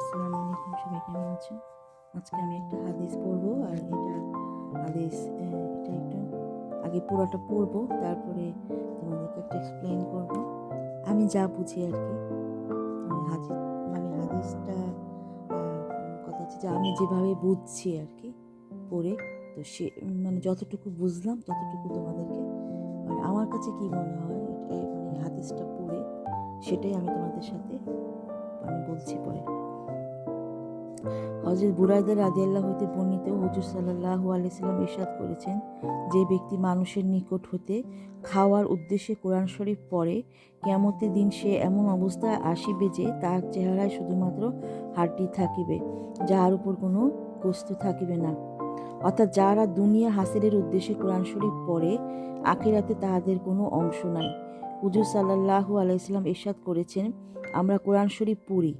আসসালামু আলাইকুম, সবাই কেমন আছেন? আজকে আমি একটা হাদিস পড়বো, আর এটা হাদিস এটা একটু আগে পুরোটা পড়বো, তারপরে তোমাদেরকে একটা এক্সপ্লেন করব আমি যা বুঝি আর কি। হাদিস মানে হাদিসটা কথা হচ্ছে যে আমি যেভাবে বুঝছি আর কি পড়ে, তো সে মানে যতটুকু বুঝলাম ততটুকু তোমাদেরকে মানে আমার কাছে কি মনে হয় মানে হাদিসটা পড়ে সেটাই আমি তোমাদের সাথে আমি বলছি পরে। হযরত বুরায়দা রাদিয়াল্লাহু হইতে বর্ণিত, হুজুর সাল্লাল্লাহু আলাইহি সাল্লাম ইরশাদ করেছেন, যে ব্যক্তি মানুষের নিকট হতে খাওয়ার উদ্দেশ্যে কোরআন শরীফ পড়ে, কিয়ামতের দিন সে এমন অবস্থায় আসিবে যে তার চেহারায় শুধুমাত্র হাড্ডি থাকিবে, যাহার উপর কোনো গোস্ত থাকিবে না। অর্থাৎ যারা দুনিয়া হাসিলের উদ্দেশ্যে কোরআন শরীফ পড়ে, আখিরাতে তাহাদের কোনো অংশ নাই। হুজুর সাল্লাল্লাহু আলাইহি সাল্লাম ইরশাদ করেছেন, আমরা কোরআন শরীফ পড়ি।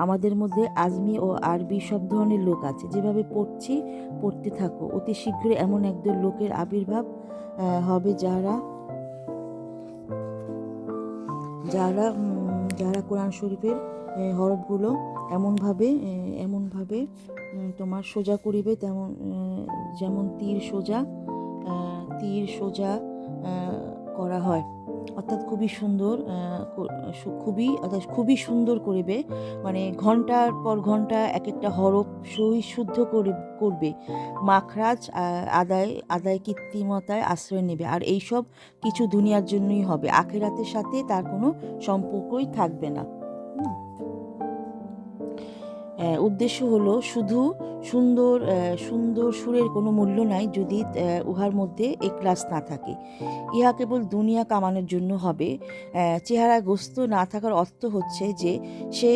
আমাদের মধ্যে আজমি ও আরবি সব ধরনের লোক আছে। যেভাবে পড়ছি পড়তে থাকো, অতি শীঘ্রই এমন একদল লোকের আবির্ভাব হবে যারা যারা যারা কোরআন শরীফের হরফগুলো এমনভাবে এমনভাবে তোমার সোজা করিবে, তেমন যেমন তীর সোজা করা হয়। অর্থাৎ খুবই সুন্দর করিবে, মানে ঘন্টার পর ঘন্টা এক একটা হরফ সহি শুদ্ধ করবে। মাখরাজ আদায় কৃত্রিমতায় আশ্রয় নেবে, আর এইসব কিছু দুনিয়ার জন্যই হবে, আখিরাতের সাথে তার কোনো সম্পর্কই থাকবে না। উদ্দেশ্য হলো শুধু সুন্দর সুরের কোনো মূল্য নাই যদি উহার মধ্যে এখলাস না থাকে। ইহা কেবল দুনিয়া কামানোর জন্য হবে। চেহারাগ্রস্ত না থাকার অর্থ হচ্ছে যে সে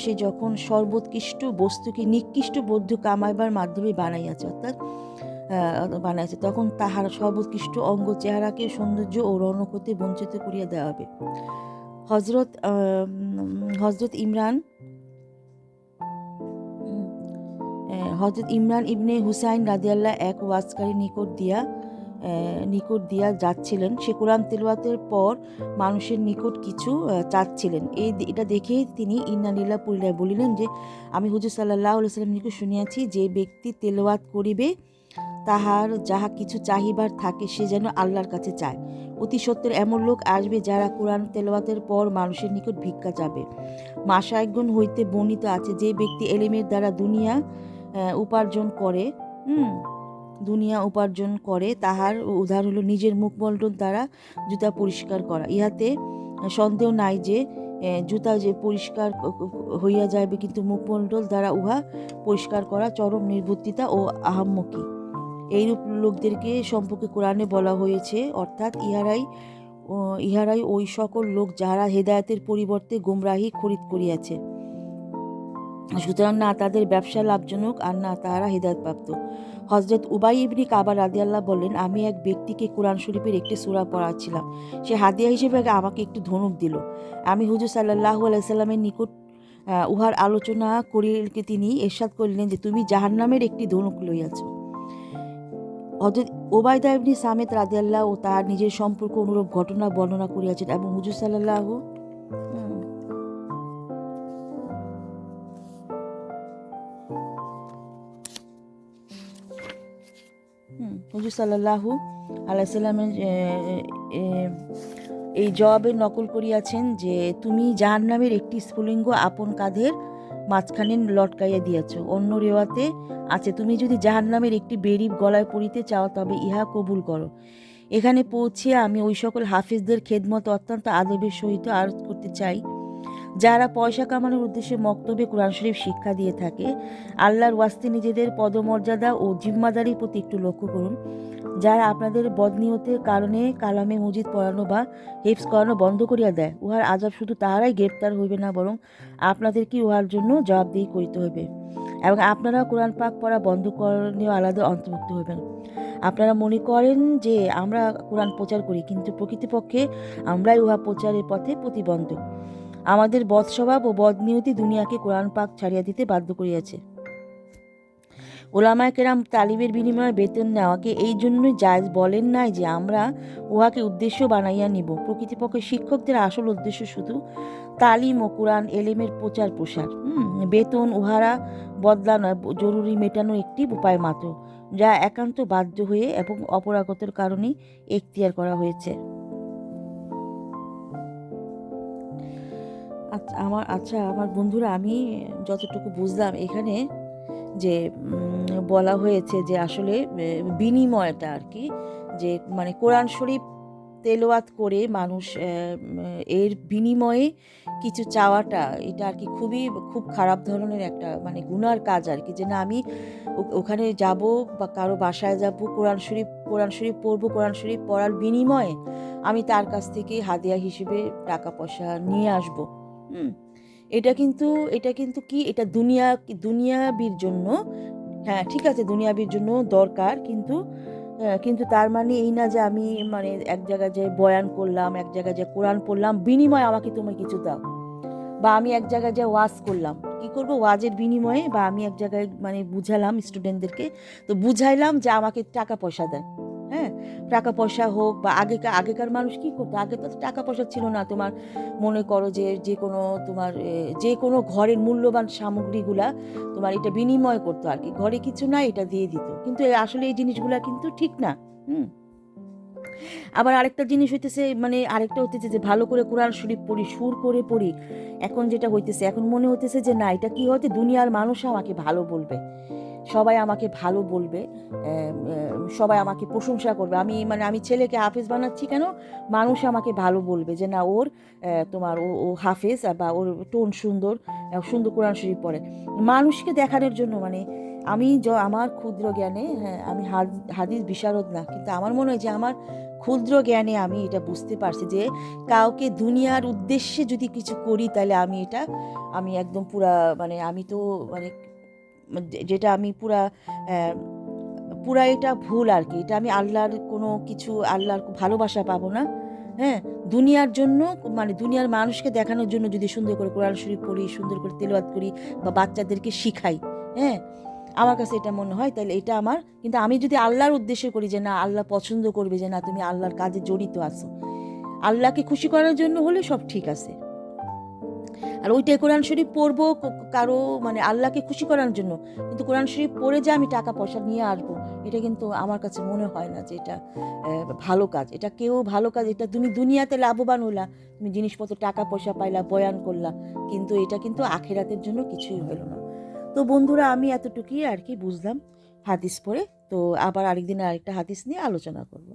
সে যখন সর্বোৎকৃষ্ট বস্তুকে নিকৃষ্ট বস্তু কামাইবার মাধ্যমে বানাইছে, তখন তাহার সর্বোৎকৃষ্ট অঙ্গ চেহারাকে সৌন্দর্য ও রৌনক হতে বঞ্চিত করিয়া দেওয়া হবে। হজরত ইমরান ইবনে হুসাইন রাদিয়াল্লাহ এক ওয়াজকারী নিকট দিয়া যাচ্ছিলেন। সে কোরআন তেলাওয়াতের পর মানুষের নিকট কিছু চাচ্ছিলেন। এটা দেখে তিনি ইন্না লিল্লাহি পড়িয়া বলিলেন যে, আমি হুজুর সাল্লাল্লাহু আলাইহি ওয়াসাল্লাম নিকট শুনিয়াছি, যে ব্যক্তি তেলাওয়াত করিবে তাহার যাহা কিছু চাহিবার থাকে সে যেন আল্লাহর কাছে চায়। অতি সত্বর এমন লোক আসবে যারা কোরআন তেলাওয়াতের পর মানুষের নিকট ভিক্ষা চাবে। মাশায়েখগণ হইতে বর্ণিত আছে, যে ব্যক্তি এলিমের দ্বারা দুনিয়া উপার্জন করে তাহার উদাহরণ হলো নিজের মুখমণ্ডল দ্বারা জুতা পরিষ্কার করা। ইহাতে সন্দেহ নাই যে জুতা যে পরিষ্কার হইয়া যাইবে, কিন্তু মুখমণ্ডল দ্বারা উহা পরিষ্কার করা চরম নির্বুদ্ধিতা ও আহাম্মকি। এইরূপ লোকদেরকে সম্পর্কে কোরআনে বলা হয়েছে, অর্থাৎ ইহারাই ওই সকল লোক যাহারা হেদায়েতের পরিবর্তে গোমরাহি খরিদ করিয়াছে। সুতরাং না তাদের ব্যবসা লাভজনক, আর না তাহারা হেদায়েতপ্রাপ্ত। হযরত উবাই ইবনে কাবা রাদিয়াল্লাহু বলেন, আমি এক ব্যক্তিকে কোরআন শরীফের একটি সূরা পড়াচ্ছিলাম। সে হাদিয়া হিসেবে আমাকে একটু ধনুক দিল। আমি হুজুর সাল্লাল্লাহু আলাইহি সাল্লামের নিকট উহার আলোচনা করিলে তিনি ইরশাদ করিলেন যে, তুমি জাহান্নামের একটি ধনুক লইয়াছ। হযরত উবাইদা ইবনে সামিত রাদিয়াল্লাহু তাহার নিজের সম্পর্ক অনুরূপ ঘটনা বর্ণনা করিয়াছেন, এবং হুজুর সাল্লাল্লাহু আলাইহি সাল্লামের এই জবাবের নকল করিয়াছেন যে, তুমি জাহান্নামের একটি স্ফুলিঙ্গ আপন কাঁধের মাঝখানে লটকাইয়া দিয়াছ। অন্য রেওয়াতে আছে, তুমি যদি জাহান্নামের একটি বেড়ি গলায় পরিতে চাও তবে ইহা কবুল করো। এখানে পৌঁছিয়া আমি ওই সকল হাফিজদের খেদমত অত্যন্ত আদবের সহিত আরজ করতে চাই, যারা পয়সা কামানোর উদ্দেশ্যে মক্তবে কোরআন শরীফ শিক্ষা দিয়ে থাকে। আল্লাহর ওয়াস্তে নিজেদের পদমর্যাদা ও জিম্মাদারির প্রতি একটু লক্ষ্য করুন। যারা আপনাদের বদনিয়তের কারণে কালামে মজিদ পড়ানো বা হেফজ করানো বন্ধ করিয়া দেয়, উহার আযাব শুধু তাহারাই গ্রেপ্তার হইবে না, বরং আপনাদেরকে উহার জন্য জবাবদিহি করিতে হইবে, এবং আপনারা কোরআন পাক পড়া বন্ধ করণীয় আলাদা অন্তর্ভুক্ত হইবেন। আপনারা মনে করেন যে আমরা কোরআন প্রচার করি, কিন্তু প্রকৃতপক্ষে আমরাই উহা প্রচারের পথে প্রতিবন্ধক। আমাদের বদস্বভাব ও বদনিয়তি দুনিয়াকে কোরআন পাক ছাড়িয়া দিতে বাধ্য করিয়াছে। ওলামায়ে কেরাম তালিমের বিনিময়ে বেতন নেওয়াকে এই জন্যই জায়েজ বলেন নাই যে আমরা উহাকে উদ্দেশ্য বানাইয়া নিব। প্রকৃতপক্ষে শিক্ষকদের আসল উদ্দেশ্য শুধু তালিম ও কোরআন এলেমের প্রচার প্রসার। বেতন উহারা বদলা নয়, জরুরি মেটানো একটি উপায় মাত্র, যা একান্ত বাধ্য হয়ে এবং অপরাগতার কারণেই এখতিয়ার করা হয়েছে। আমার বন্ধুরা, আমি যতটুকু বুঝলাম এখানে যে বলা হয়েছে যে আসলে বিনিময়টা আর কি, যে মানে কোরআন শরীফ তেলাওয়াত করে মানুষ এর বিনিময়ে কিছু চাওয়াটা, এটা আর কি খুব খারাপ ধরনের একটা মানে গুনার কাজ আর কি। যে না, আমি ওখানে যাব বা কারো বাসায় যাব, কোরআন শরীফ পড়বো, কোরআন শরীফ পড়ার বিনিময়ে আমি তার কাছ থেকে হাদিয়া হিসেবে টাকা পয়সা নিয়ে আসবো। এটা কিন্তু কি, এটা দুনিয়াবির জন্য, হ্যাঁ ঠিক আছে, দুনিয়াবির জন্য দরকার, কিন্তু তার মানে এই না যে আমি মানে এক জায়গায় যে বয়ান করলাম, এক জায়গায় যে কোরআন পড়লাম, বিনিময়ে আমাকে তুমি কিছু দাও। বা আমি এক জায়গায় যে ওয়াজ করলাম, কি করব, ওয়াজের বিনিময়ে, বা আমি এক জায়গায় মানে বুঝালাম স্টুডেন্টদেরকে, তো বুঝাইলাম যে আমাকে টাকা পয়সা দেয়। হ্যাঁ, টাকা পয়সা হোক, বা আগেকার মানুষ কি করতো, আগে তো টাকা পয়সা ছিল না। তোমার মনে করো যে যে কোনো ঘরের মূল্যবান সামগ্রীগুলা তোমার এটা বিনিময় করতো আর কি, ঘরে কিছু না এটা দিয়ে দিত, কিন্তু আসলে এই জিনিসগুলা কিন্তু ঠিক না। হুম আবার আরেকটা জিনিস হইতেছে, মানে আরেকটা হইতেছে যে ভালো করে কোরআন শরীফ পড়ি, সুর করে পড়ি। এখন যেটা হইতেছে, এখন মনে হইতেছে যে না, এটা কি হতে, দুনিয়ার মানুষ আমাকে ভালো বলবে, সবাই আমাকে ভালো বলবে, সবাই আমাকে প্রশংসা করবে। আমি ছেলেকে হাফেজ বানাচ্ছি কেন, মানুষ আমাকে ভালো বলবে যে না, ওর ও হাফেজ, বা ওর টোন সুন্দর, সুন্দর কোরআন শরীফ পড়ে, মানুষকে দেখানোর জন্য। মানে আমার ক্ষুদ্র জ্ঞানে, হ্যাঁ আমি হাদিস বিশারদ না, কিন্তু আমার মনে হয় যে আমার ক্ষুদ্র জ্ঞানে আমি এটা বুঝতে পারছি যে কাউকে দুনিয়ার উদ্দেশ্যে যদি কিছু করি, তাহলে আমি একদম পুরা, মানে আমি তো মানে যেটা আমি পুরা এটা ভুল আর কি। এটা আমি আল্লাহর ভালোবাসা পাবো না। হ্যাঁ, দুনিয়ার জন্য, মানে দুনিয়ার মানুষকে দেখানোর জন্য যদি সুন্দর করে কোরআন শরীফ পড়ি, সুন্দর করে তেলাওয়াত করি, বা বাচ্চাদেরকে শিখাই, হ্যাঁ আমার কাছে এটা মনে হয়, তাহলে এটা আমার। কিন্তু আমি যদি আল্লাহর উদ্দেশ্যে করি, যে না আল্লাহ পছন্দ করবে, যে না তুমি আল্লাহর কাজে জড়িত আছো, আল্লাহকে খুশি করার জন্য হলে সব ঠিক আছে। আর ওইটাই কোরআন শরীফ পড়বো কারো মানে আল্লাহকে খুশি করার জন্য, কিন্তু কোরআন শরীফ পড়ে যে আমি টাকা পয়সা নিয়ে আসবো, এটা কিন্তু আমার কাছে মনে হয় না যে এটা ভালো কাজ। ভালো কাজ, এটা তুমি দুনিয়াতে লাভবান হইলা, তুমি জিনিসপত্র টাকা পয়সা পাইলা, বয়ান করলা, কিন্তু এটা কিন্তু আখিরাতের জন্য কিছুই হলো না। তো বন্ধুরা, আমি এতটুকুই আর কি বুঝলাম হাদিস পড়ে। তো আবার আরেকদিন আরেকটা হাদিস নিয়ে আলোচনা করবো।